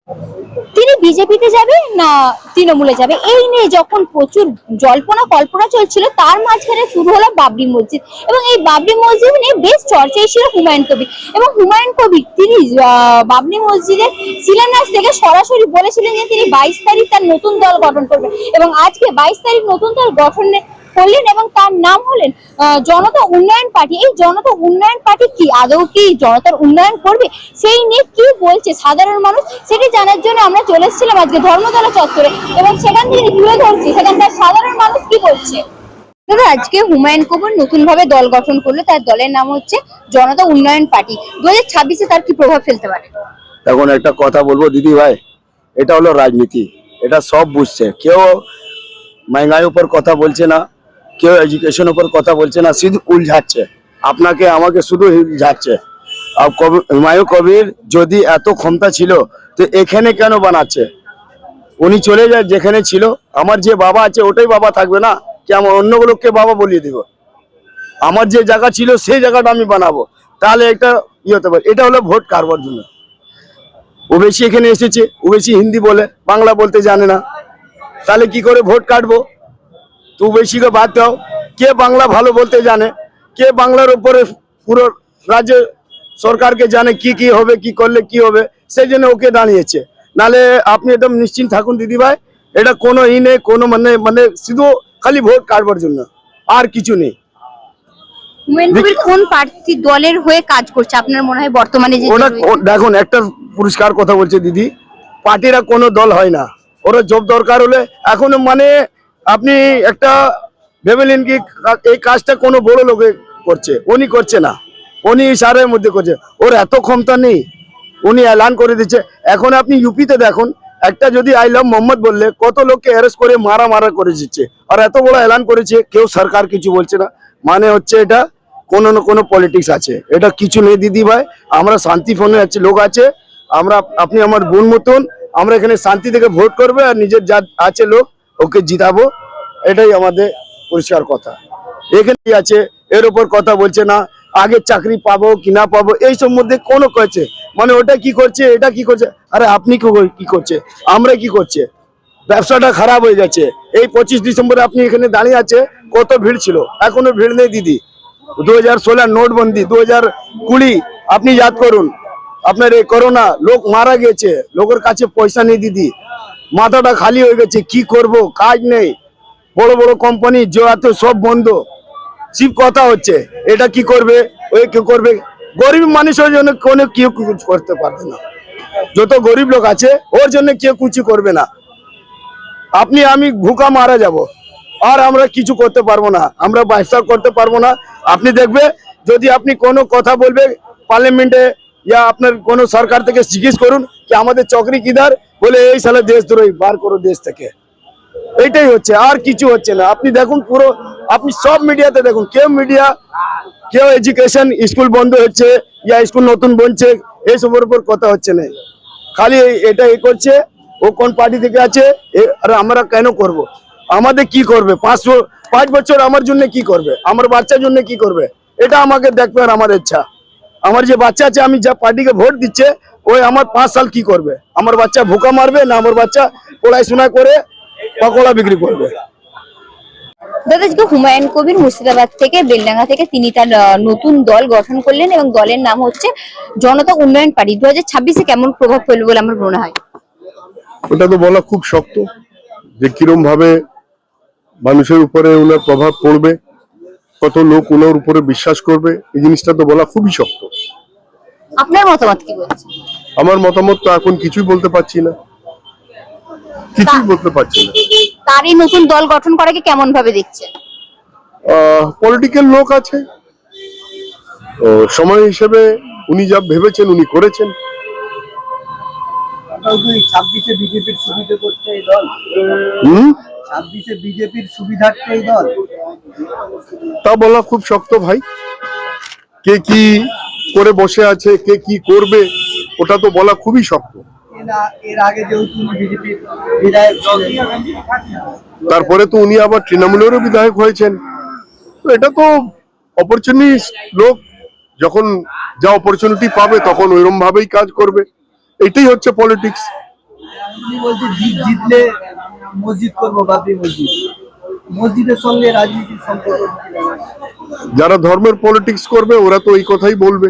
তিনি বিজেপিতে যাবে না তৃণমূলে যাবে, এই নিয়ে যখন প্রচুর জল্পনা কল্পনা চলছিল, তার মাঝখানে শুরু হলো বাবরি মসজিদ। এবং এই বাবরি মসজিদ নিয়ে বেশ চর্চাই ছিল হুমায়ুন কবির। এবং হুমায়ুন কবির তিনি বাবরি মসজিদের শিলান্যাস থেকে সরাসরি বলেছিলেন যে তিনি 22 তারিখ তার নতুন দল গঠন করবেন। এবং আজকে 22 তারিখ নতুন দল গঠন করলেন এবং তার নাম হলেন জনতা উন্নয়ন পার্টি। এই জনতা উন্নয়ন পার্টি কি আদৌ কি জনতার উন্নয়ন করবে, সেই নিয়ে কি বলছে সাধারণ মানুষ, সেটি জানার জন্য আমরা চলে এসেছিলাম আজকে ধর্মতলা চত্বরে এবং সেখান থেকে তুলে ধরছি সেখানকার সাধারণ মানুষ কি বলছে। দাদা, আজকে হুমায়ুন কবির নতুন ভাবে দল গঠন করলো, তার দলের নাম হচ্ছে জনতা উন্নয়ন পার্টি। 2026-এ তার কি প্রভাব ফেলতে পারে? এখন একটা কথা বলবো দিদি ভাই, এটা হলো রাজনীতি, এটা সব বুঝছে। কেউ महंगाई উপর কথা বলছে না, কেউ এডুকেশন উপর কথা বলছে না, শুধু উলঝাচ্ছে আপনাকে আমাকে, শুধু উলঝাচ্ছে। আর হুমায়ুন কবির যদি এত ক্ষমতা ছিল তো এখানে কেন বানাচ্ছে? উনি চলে যায় যেখানে ছিল। আমার যে বাবা আছে ওটাই বাবা থাকবে না, কি আমার অন্যগুলোকে বাবা বলিয়ে দিব? আমার যে জায়গা ছিল সেই জায়গাটা আমি বানাবো, তাহলে একটা হতে পারে। এটা হলো ভোট কারবার জন্য। ওবেসি এখানে এসেছে, ওবেসি হিন্দি বলে, বাংলা বলতে জানে না, তাহলে কি করে ভোট কাটবো? তো ওবেসিকে বাদ দাও, কে বাংলা ভালো বলতে জানে, কে বাংলার উপরে পুরো রাজ্য সরকারকে জানে কি কি হবে, কি করলে কি হবে, সেই জন্য ওকে দাঁড়িয়েছে। নালে আপনি একদম নিশ্চিন্ত থাকুন দিদি ভাই, এটা কোনো নেই, কোনো মানে মানে শুধু খালি ভোট কাটবার জন্য, আর কিছু নেই। হুমায়ুন কবির কোন প্রার্থী দলের হয়ে কাজ করছে আপনার মনে হয় বর্তমানে? যে ওটা দেখুন, একটা পুরস্কার কথা বলছে দিদি, পার্টিরা কোনো দল হয় না, ওরা জব দরকার হলে এখনো মানে আপনি একটা ভেবেলেন কি এই কাজটা কোনো বড় লোকে করছে, উনি করছে না, উনি ইশারের মধ্যে করছে। ওর এত ক্ষমতা নেই, উনি এলান করে দিচ্ছে। এখন আপনি ইউপিতে দেখুন, একটা যদি আই লাভ মোহাম্মদ বললে কত লোককে অ্যারেস্ট করে মারা করে দিচ্ছে, আর এত বড় এলান করেছে, কেউ সরকার কিছু বলছে না। মানে হচ্ছে এটা কোনো না কোনো পলিটিক্স আছে, এটা কিছু নেই দিদি ভাই। আমরা শান্তিপূর্ণ আছে লোক আছে, আমরা আপনি আমার বোন মতন, আমরা এখানে শান্তি থেকে ভোট করবে আর নিজের যা আছে লোক ওকে জিতাবো, এটাই আমাদের পরিষ্কার কথা। এখানে আছে, এর উপর কথা বলছে না, আগে চাকরি পাবো কি না পাবো এই সম্বন্ধে কোনো করছে, মানে ওটা কি করছে এটা কি করছে। আরে আপনি কি করছে, আমরা কি করছে? ব্যবসাটা খারাপ হয়ে যাচ্ছে। এই 25 ডিসেম্বরে আপনি এখানে দাঁড়িয়ে আছে, কত ভিড় ছিল, এখনো ভিড় নেই দিদি। 2016 নোটবন্দি, 2020 আপনি याद করুন, আপনার এই করোনা, লোক মারা গেছে, লোকের কাছে পয়সা নেই দিদি, মাথাটা খালি হয়ে গেছে, কি করব, কাজ নেই, বড় বড় কোম্পানি যে আছে সব বন্ধ, চিপ কথা হচ্ছে, এটা কি করবে, ওই কি করবে? গরিব মানুষের জন্য কোনো কেউ কিছু করতে পারবে না, যত গরিব লোক আছে ওর জন্য কেউ কিছু করবে না। আপনি আমি ভুকা মারা যাব, আর আমরা কিছু করতে পারবো না, আমরা ব্যবসা করতে পারবো না। আপনি দেখবে যদি আপনি কোনো কথা বলবে পার্লামেন্টে या আপনার কোনো সরকার থেকে জিজ্ঞেস করুন কি আমাদের চাকরি কিধার, বলে এই সালে দেশদ্রোহী, বার করো দেশ থেকে। এইটাই হচ্ছে, আর কিছু হচ্ছে না। আপনি দেখুন পুরো, আপনি সব মিডিয়াতে দেখুন, কেউ এডুকেশন স্কুল বন্ধ হচ্ছে या স্কুল নতুন বনছে, এইসবের উপর কথা হচ্ছে না, খালি এটা এই করছে ও কোন পার্টি থেকে আছে, আর আমরা কেন করব? আমাদের কি করবে? 5 বছর আমার জন্য কি করবে, আমার বাচ্চার জন্য কি করবে, এটা আমাকে দেখবে। আর আমার ইচ্ছা, আমার যে বাচ্চা আছে, আমি যা পার্টিকে ভোট দিচ্ছে, ওই আমার 5 সাল কি করবে? আমার বাচ্চা ভুকা মারবে না আমার বাচ্চা পড়াশোনা করে পকোড়া বিক্রি করবে? দাদা, আজকে হুমায়ুন কবির মুর্শিদাবাদ থেকে বেলডাঙ্গা থেকে তিনি তার নতুন দল গঠন করলেন এবং দলের নাম হচ্ছে জনতা উন্নয়ন পার্টি। 2026-এ কেমন প্রভাব ফেলবে বলে আমার মনে হয়? ওটা তো বলা খুব শক্ত, যে কিরম ভাবে মানুষের উপরে ওনার প্রভাব পড়বে, কত লোক ওনার উপরে বিশ্বাস করবে, এই জিনিসটা তো বলা খুবই শক্ত। আপনার মতামত কি বলছে? আমার মতামত তো এখন কিছুই বলতে পারছি না, কিছুই বলতে পারছি না। তার এই নতুন দল গঠন করাকে কেমন ভাবে দেখছেন? পলিটিক্যাল লোক আছে, সময় হিসেবে উনি যা ভেবেছেন উনি করেছেন। 26-এ বিজেপির সুবিধা করছে এই দল, 26-এ বিজেপির সুবিধার্থে এই দল, তা বলা খুব শক্ত ভাই। কে কি করে বসে আছে, কে কি করবে, ওটা তো বলা খুবই শক্ত। এর আগে যেহেতু বিজেপির বিধায়ক ছিলেন, তারপরে তো উনি আবার তৃণমূলেরও বিধায়ক হয়েছেন, তো এটা তো অপরচুনিস্ট লোক, যখন যা অপরচুনিটি পাবে তখন ওইরকম ভাবেই কাজ করবে, এটাই হচ্ছে পলিটিক্স। উনি বলছে জিতলে মসজিদ করবো, বাবরি মসজিদ। মসজিদের সঙ্গে রাজনীতির সম্পর্ক কি? যারা ধর্মের পলিটিক্স করবে ওরা তো এই কথাই বলবে।